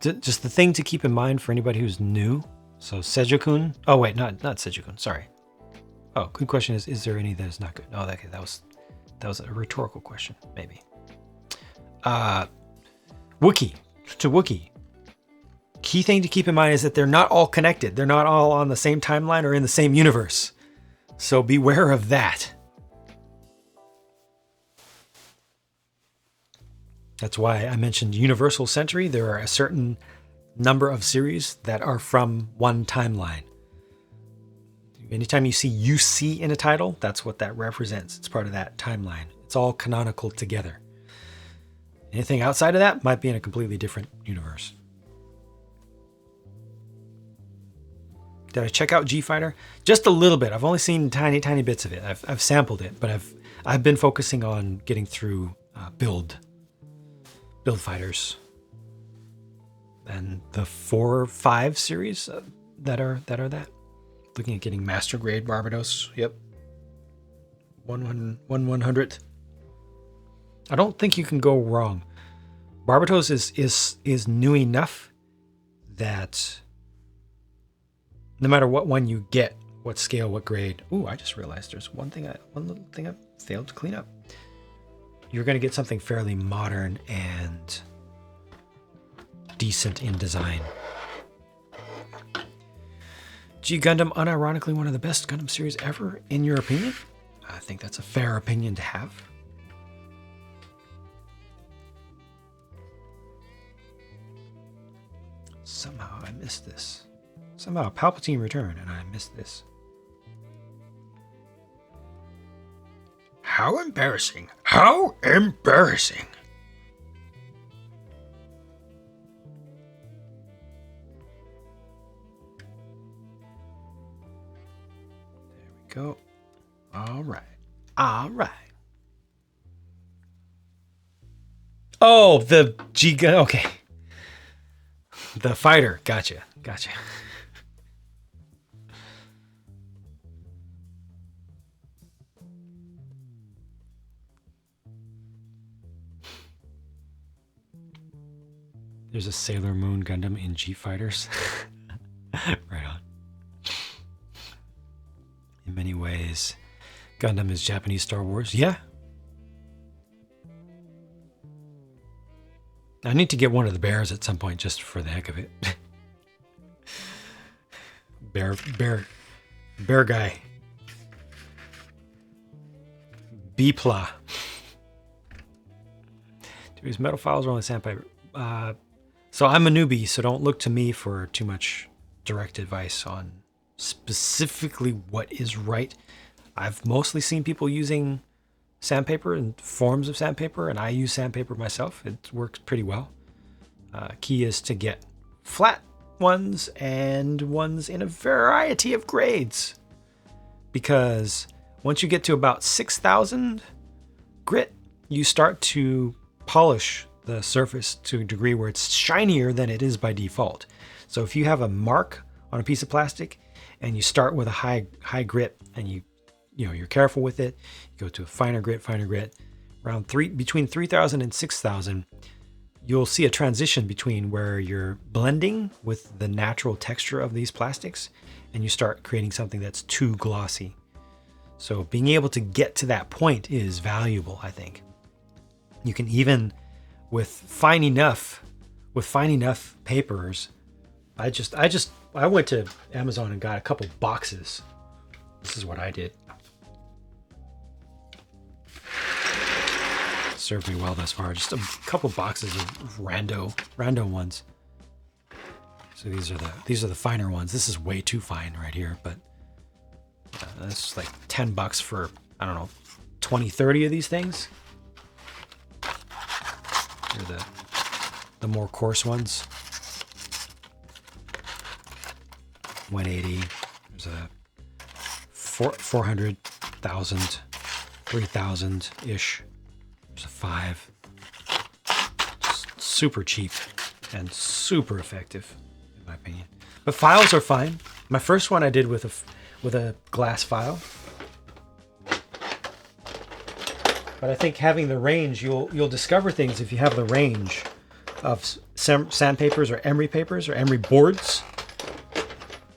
just the thing to keep in mind for anybody who's new. So Sejokun. Oh wait, not Sejokun. Sorry. Oh, good question is there any that is not good? Oh, that was a rhetorical question, maybe. Wookiee. To Wookiee. Key thing to keep in mind is that they're not all connected. They're not all on the same timeline or in the same universe. So beware of that. That's why I mentioned Universal Century. There are a certain number of series that are from one timeline. Anytime you see UC in a title, that's what that represents. It's part of that timeline. It's all canonical together. Anything outside of that might be in a completely different universe. Did I check out G-Fighter? Just a little bit. I've only seen tiny bits of it. I've sampled it, but I've been focusing on getting through build fighters and the 4 or 5 series that are that. Looking at getting master grade Barbados. Yep. 1/100th. I don't think you can go wrong. Barbados is new enough that no matter what one you get, what scale, what grade. Ooh, I just realized there's one little thing I failed to clean up. You're going to get something fairly modern and decent in design. G Gundam, unironically one of the best Gundam series ever, in your opinion? I think that's a fair opinion to have. Somehow I missed this. Somehow Palpatine returned and I missed this. How embarrassing. How embarrassing. There we go. All right. All right. Oh, the G-Gun. Okay. The fighter. Gotcha. There's a Sailor Moon Gundam in G-Fighters. Right on. In many ways, Gundam is Japanese Star Wars. Yeah. I need to get one of the bears at some point just for the heck of it. Bear guy. Beepla. These metal files are only sandpaper. So I'm a newbie, so don't look to me for too much direct advice on specifically what is right. I've mostly seen people using sandpaper and forms of sandpaper, and I use sandpaper myself. It works pretty well. Key is to get flat ones and ones in a variety of grades, because once you get to about 6,000 grit, you start to polish the surface to a degree where it's shinier than it is by default. So if you have a mark on a piece of plastic and you start with a high grit and you're careful with it, you go to a finer grit, around between 3,000 and 6,000, you'll see a transition between where you're blending with the natural texture of these plastics and you start creating something that's too glossy. So being able to get to that point is valuable, I think. You can even, with fine enough papers, I went to Amazon and got a couple boxes. This is what I did. Served me well thus far. Just a couple boxes of rando ones. So these are the finer ones. This is way too fine right here, but that's like $10 for, I don't know, 20, 30 of these things. Here are the more coarse ones. 180. There's a 400,000, 3,000 ish. There's a 5. Just super cheap and super effective, in my opinion. But files are fine. My first one I did with a glass file. But I think having the range, you'll discover things if you have the range of sandpapers or emery papers or emery boards,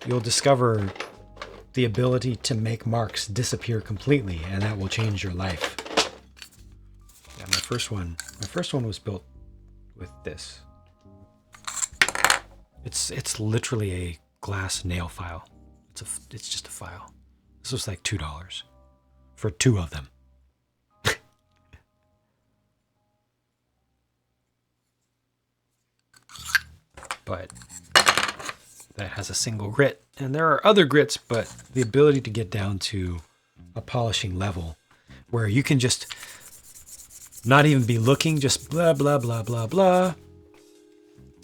you'll discover the ability to make marks disappear completely, and that will change your life. Yeah, my first one was built with this. It's literally a glass nail file. It's just a file. This was like $2 for 2 of them. But that has a single grit, and there are other grits, but the ability to get down to a polishing level where you can just not even be looking, just blah blah blah blah blah,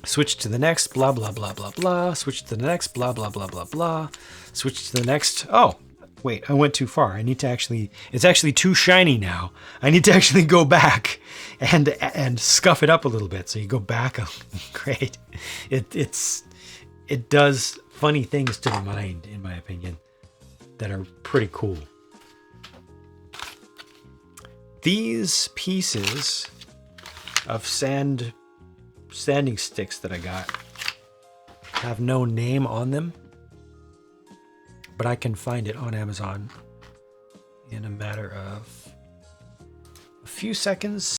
switch to the next, blah blah blah blah blah, switch to the next, blah blah blah blah blah, switch to the next. Oh wait, I went too far. I need to actually, it's actually too shiny now. I need to actually go back and scuff it up a little bit. So you go back. Great. It does funny things to the mind, in my opinion, that are pretty cool. These pieces of sanding sticks that I got have no name on them, but I can find it on Amazon in a matter of a few seconds.